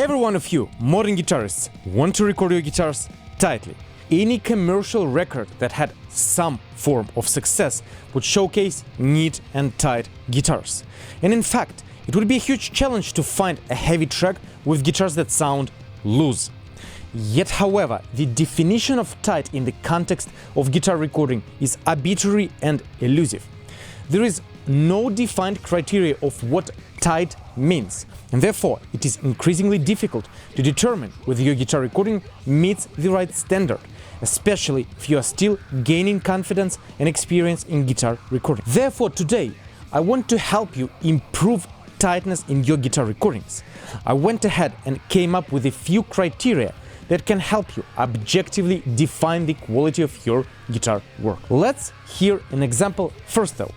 Every one of you modern guitarists want to record your guitars tightly. Any commercial record that had some form of success would showcase neat and tight guitars. And in fact, it would be a huge challenge to find a heavy track with guitars that sound loose. Yet, however, the definition of tight in the context of guitar recording is arbitrary and elusive. There is no defined criteria of what tight means, and therefore it is increasingly difficult to determine whether your guitar recording meets the right standard, especially if you are still gaining confidence and experience in guitar recording. Therefore, today I want to help you improve tightness in your guitar recordings. I went ahead and came up with a few criteria that can help you objectively define the quality of your guitar work. Let's hear an example first though.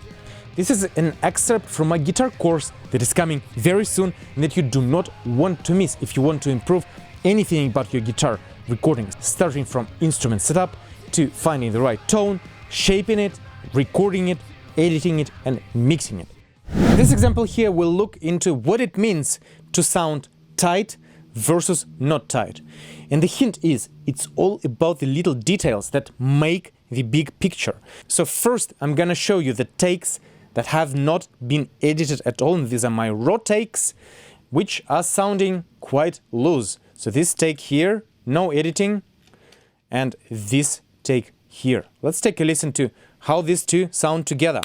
This is an excerpt from my guitar course that is coming very soon and that you do not want to miss if you want to improve anything about your guitar recordings, starting from instrument setup to finding the right tone, shaping it, recording it, editing it, and mixing it. This example here will look into what it means to sound tight versus not tight. And the hint is, it's all about the little details that make the big picture. So first, I'm gonna show you the takes that have not been edited at all, and these are my raw takes, which are sounding quite loose. So this take here, no editing, and this take here. Let's take a listen to how these two sound together.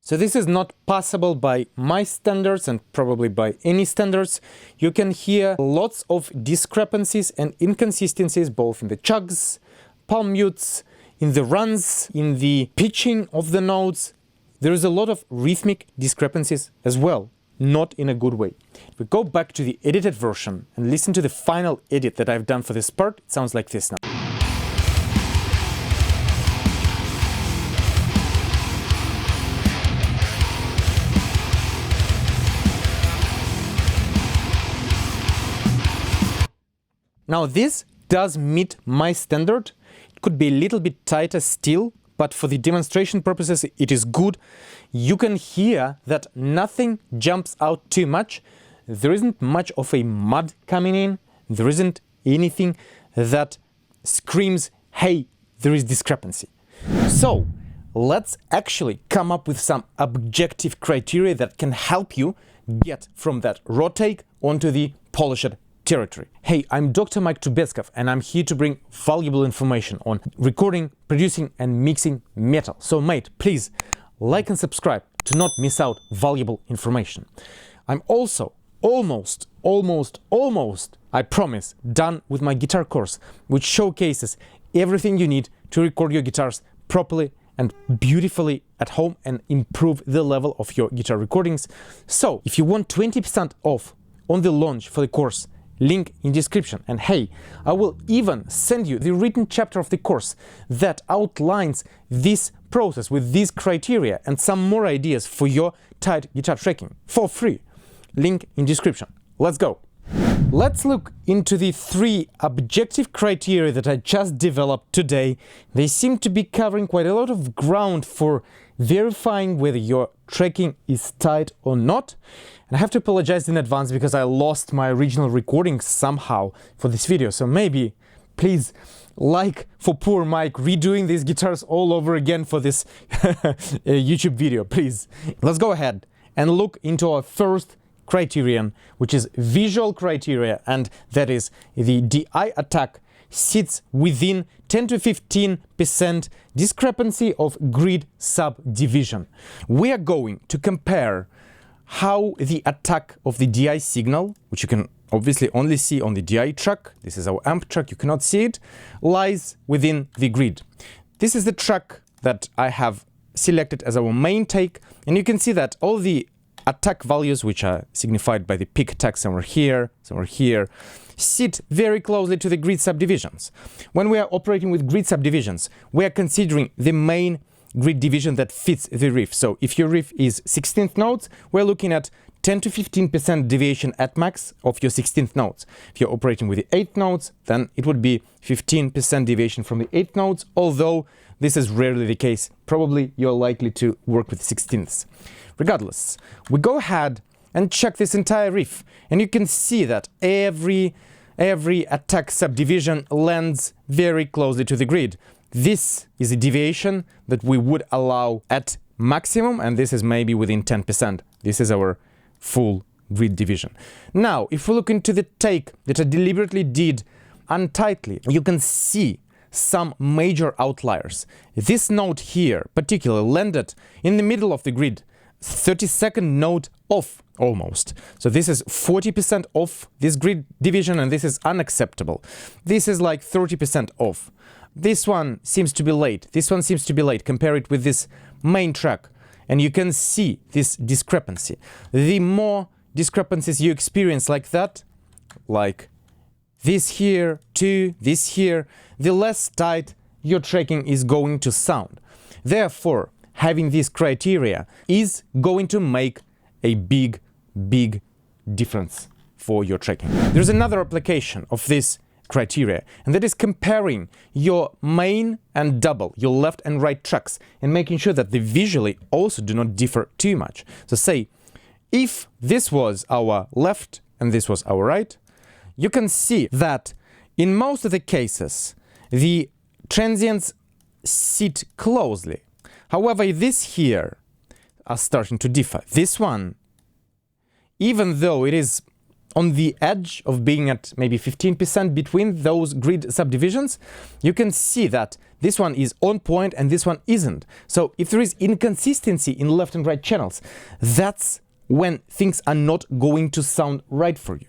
So this is not possible by my standards and probably by any standards. You can hear lots of discrepancies and inconsistencies both in the chugs, palm mutes, in the runs, in the pitching of the notes. There is a lot of rhythmic discrepancies as well, not in a good way. If we go back to the edited version and listen to the final edit that I've done for this part, it sounds like this now. Now this does meet my standard. It could be a little bit tighter still, but for the demonstration purposes it is good. You can hear that nothing jumps out too much. There isn't much of a mud coming in. There isn't anything that screams, hey, there is discrepancy. So let's actually come up with some objective criteria that can help you get from that raw take onto the polished territory. Hey, I'm Dr. Mike Trubetskov and I'm here to bring valuable information on recording, producing and mixing metal. So mate, please like and subscribe to not miss out valuable information. I'm also almost, I promise, done with my guitar course, which showcases everything you need to record your guitars properly and beautifully at home and improve the level of your guitar recordings. So if you want 20% off on the launch for the course, link in description. And hey, I will even send you the written chapter of the course that outlines this process with these criteria and some more ideas for your tight guitar tracking for free. Link in description. Let's go. Let's look into the 3 objective criteria that I just developed today. They seem to be covering quite a lot of ground for verifying whether your tracking is tight or not. And I have to apologize in advance because I lost my original recording somehow for this video. So maybe, please, like for poor Mike redoing these guitars all over again for this YouTube video, please. Let's go ahead and look into our first criterion, which is visual criteria, and that is the DI attack sits within 10 to 15% discrepancy of grid subdivision. We are going to compare how the attack of the DI signal, which you can obviously only see on the DI track, this is our amp track, you cannot see it, lies within the grid. This is the track that I have selected as our main take, and you can see that all the attack values, which are signified by the peak attack somewhere here, sit very closely to the grid subdivisions. When we are operating with grid subdivisions, we are considering the main grid division that fits the riff. So if your riff is 16th notes, we're looking at 10 to 15% deviation at max of your 16th notes. If you're operating with the 8th notes, then it would be 15% deviation from the 8th notes, although this is rarely the case. Probably you're likely to work with 16ths. Regardless, we go ahead and check this entire riff, and you can see that every attack subdivision lands very closely to the grid. This is a deviation that we would allow at maximum, and this is maybe within 10%. This is our full grid division. Now, if we look into the take that I deliberately did untightly, you can see some major outliers. This note here particularly landed in the middle of the grid, 32nd note off almost. So this is 40% off this grid division, and this is unacceptable. This is like 30% off. This one seems to be late. This one seems to be late. Compare it with this main track, and you can see this discrepancy. The more discrepancies you experience like that, like this here to this here, the less tight your tracking is going to sound. Therefore, having this criteria is going to make a big difference for your tracking. There's another application of this criteria, and that is comparing your main and double, your left and right tracks, and making sure that they visually also do not differ too much. So say, if this was our left and this was our right, you can see that in most of the cases, the transients sit closely. However, this here are starting to differ. This one, even though it is on the edge of being at maybe 15% between those grid subdivisions, you can see that this one is on point and this one isn't. So if there is inconsistency in left and right channels, that's when things are not going to sound right for you.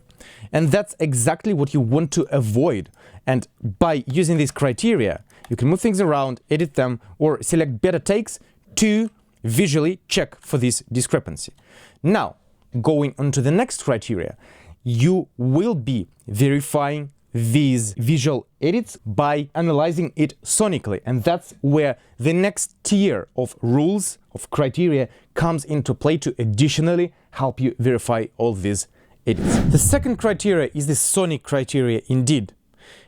And that's exactly what you want to avoid. And by using these criteria, you can move things around, edit them, or select better takes to visually check for this discrepancy. Now, going on to the next criteria, you will be verifying these visual edits by analyzing it sonically, and that's where the next tier of rules, of criteria, comes into play to additionally help you verify all these edits. The second criteria is the sonic criteria indeed,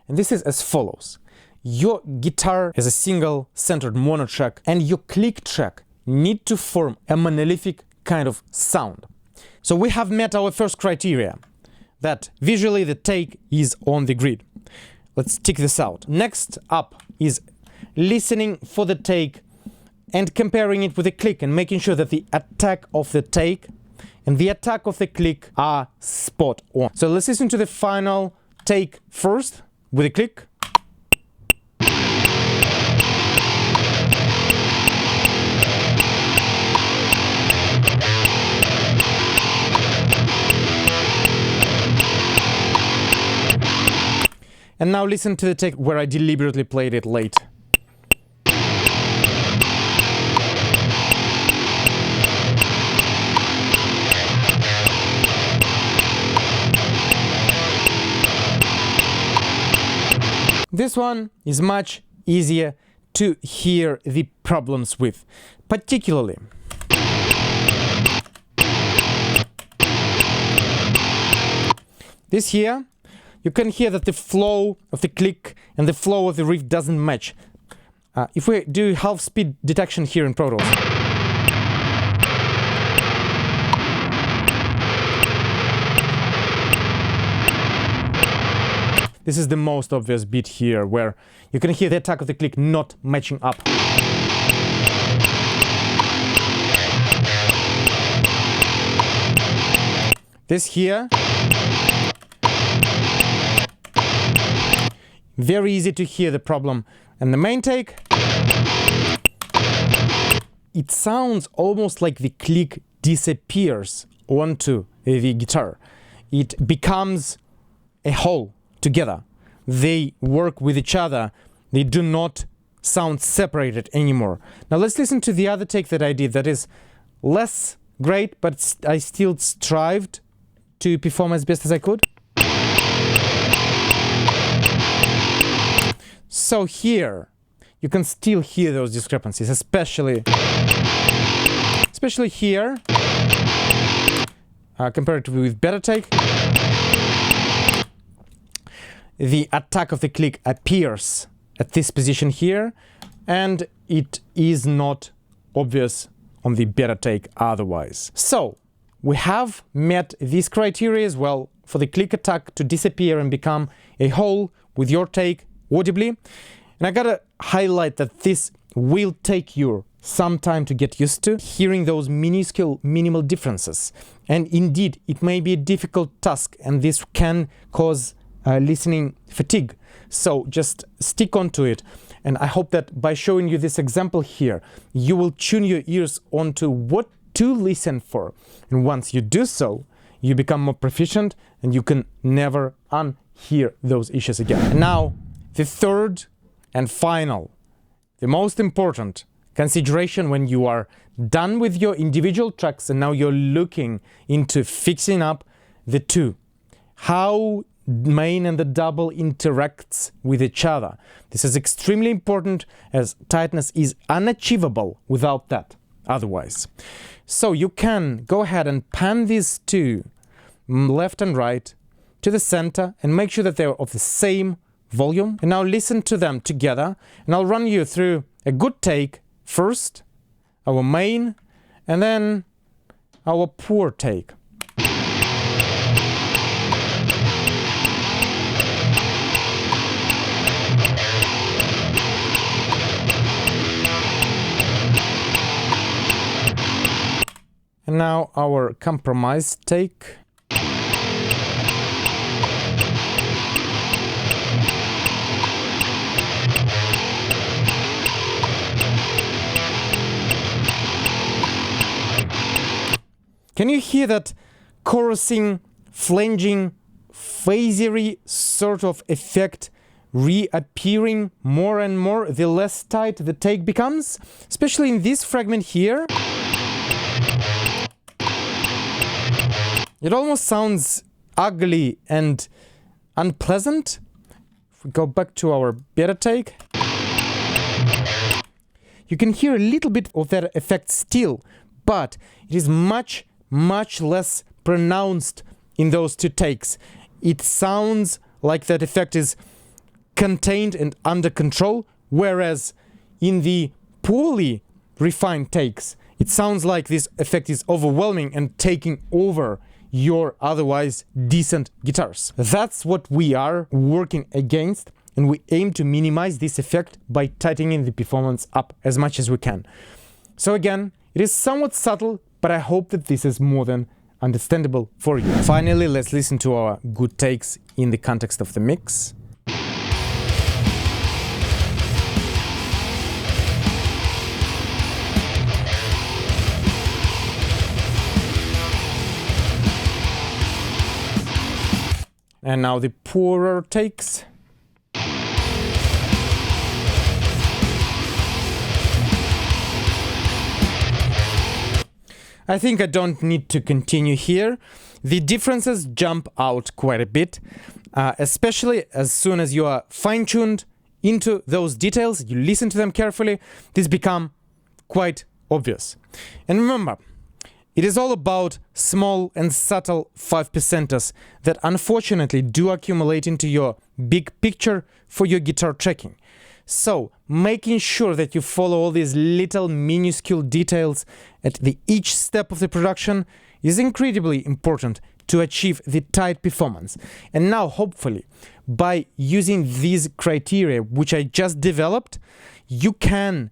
and this is as follows. Your guitar as a single centered mono track and your click track need to form a monolithic kind of sound. So we have met our first criteria, that visually the take is on the grid. Let's tick this out. Next up is listening for the take and comparing it with the click and making sure that the attack of the take and the attack of the click are spot on. So let's listen to the final take first with the click. And now listen to the take where I deliberately played it late. This one is much easier to hear the problems with, particularly this here. You can hear that the flow of the click and the flow of the riff doesn't match. If we do half speed detection here in Pro Tools, this is the most obvious bit here, where you can hear the attack of the click not matching up. This here, very easy to hear the problem. And the main take, it sounds almost like the click disappears onto the guitar. It becomes a whole together. They work with each other. They do not sound separated anymore. Now let's listen to the other take that I did that is less great, but I still strived to perform as best as I could. So here, you can still hear those discrepancies, especially here, compared with better take. The attack of the click appears at this position here, and it is not obvious on the better take otherwise. So we have met these criteria as well for the click attack to disappear and become a whole with your take audibly. And I gotta highlight that this will take you some time to get used to, hearing those minuscule minimal differences. And indeed, it may be a difficult task, and this can cause listening fatigue. So just stick on to it. And I hope that by showing you this example here, you will tune your ears onto what to listen for. And once you do so, you become more proficient and you can never unhear those issues again. And now, the third and final, the most important consideration when you are done with your individual tracks and now you're looking into fixing up the two. How main and the double interacts with each other. This is extremely important, as tightness is unachievable without that otherwise. So you can go ahead and pan these two, left and right, to the center and make sure that they're of the same volume. And now listen to them together, and I'll run you through a good take first, our main, and then our poor take. And now our compromise take. Can you hear that chorusing, flanging, phasery sort of effect reappearing more and more the less tight the take becomes? Especially in this fragment here. It almost sounds ugly and unpleasant. If we go back to our better take, you can hear a little bit of that effect still, but it is much less pronounced in those two takes. It sounds like that effect is contained and under control, whereas in the poorly refined takes, it sounds like this effect is overwhelming and taking over your otherwise decent guitars. That's what we are working against, and we aim to minimize this effect by tightening the performance up as much as we can. So again, it is somewhat subtle, but I hope that this is more than understandable for you. Finally, let's listen to our good takes in the context of the mix. And now the poorer takes. I think I don't need to continue here. The differences jump out quite a bit, especially as soon as you are fine-tuned into those details, you listen to them carefully, these become quite obvious. And remember, it is all about small and subtle 5%ers that unfortunately do accumulate into your big picture for your guitar tracking. So, making sure that you follow all these little minuscule details at each step of the production is incredibly important to achieve the tight performance. And now, hopefully, by using these criteria which I just developed, you can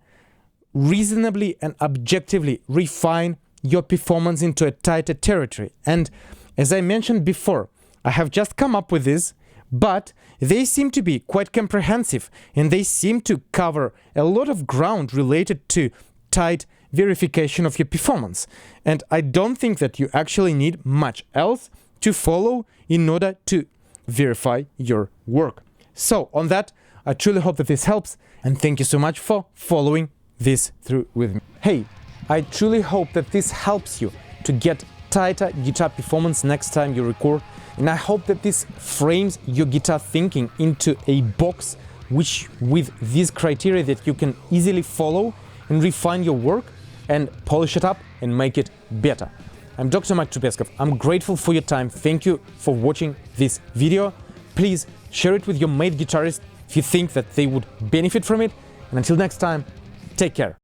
reasonably and objectively refine your performance into a tighter territory. And as I mentioned before, I have just come up with this, but they seem to be quite comprehensive, and they seem to cover a lot of ground related to tight verification of your performance. And I don't think that you actually need much else to follow in order to verify your work. So on that, I truly hope that this helps, and thank you so much for following this through with me. Hey, I truly hope that this helps you to get tighter guitar performance next time you record, and I hope that this frames your guitar thinking into a box which with these criteria that you can easily follow and refine your work and polish it up and make it better. I'm Dr. Mike Trubetskov. I'm grateful for your time. Thank you for watching this video. Please share it with your mate guitarist if you think that they would benefit from it. And until next time, take care.